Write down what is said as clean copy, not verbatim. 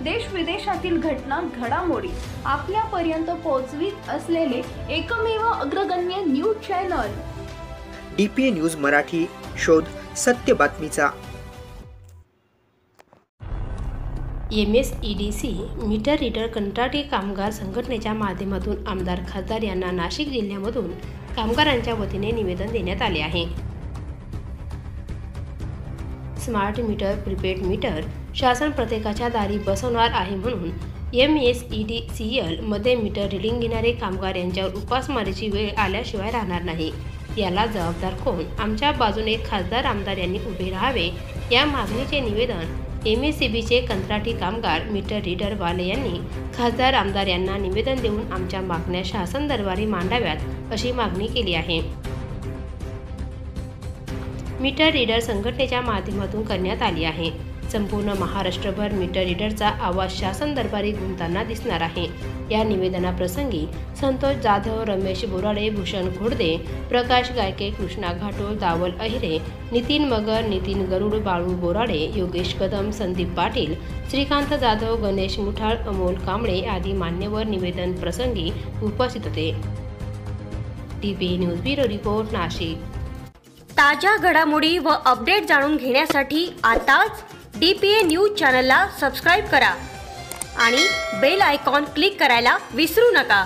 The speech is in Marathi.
देश विदेशातील घटना घडामोडी आपल्यापर्यंत पोहोचवित असलेले एकमेव अग्रगण्य news channel DPA news Marathi. शोध सत्य बातमीचा. MSEDC मीटर रीडर कंत्राटी कामगार संघटनेच्या माध्यमातून आमदार खासदार यांना नाशिक जिल्ह्यामधून कामगारांच्या वतीने निवेदन देण्यात आले आहे. स्मार्ट मीटर, प्रीपेड मीटर शासन प्रत्येकाच्या दारी बसवणार आहे म्हणून MSEDCL मध्ये मीटर रिडिंग घेणारे कामगार यांच्यावर उपासमारीची वेळ आल्याशिवाय राहणार नाही. याला जबाबदार कोण? आमच्या बाजूने खासदार आमदार यांनी उभे राहावे या मागणीचे निवेदन MSEBचे कंत्राटी कामगार मीटर रीडर वाले यांनी खासदार आमदार यांना निवेदन देऊन आमच्या मागण्या शासन दरबारी मांडाव्यात अशी मागणी केली आहे. मीटर रीडर संघटनेच्या माध्यमातून करण्यात आली आहे. संपूर्ण महाराष्ट्रभर मीटर रीडरचा आवाज शासन दरबारी घुमताना दिसणार आहे. या निवेदनाप्रसंगी संतोष जाधव, रमेश बोराडे, भूषण घोडदे, प्रकाश गायके, कृष्णा घाटोळ, दावल अहिरे, नितीन मगर, नितीन गरुड, बाळू बोराडे, योगेश कदम, संदीप पाटील, श्रीकांत जाधव, गणेश मुठाळ, अमोल कांबळे आदी मान्यवर निवेदन प्रसंगी उपस्थित होते. DPA news bureau report, Nashik. ताज्या घडामोडी व अपडेट जाणून घेण्यासाठी आताच DPA न्यूज चॅनलला सबस्क्राईब करा आणि बेल आयकॉन क्लिक करायला विसरू नका.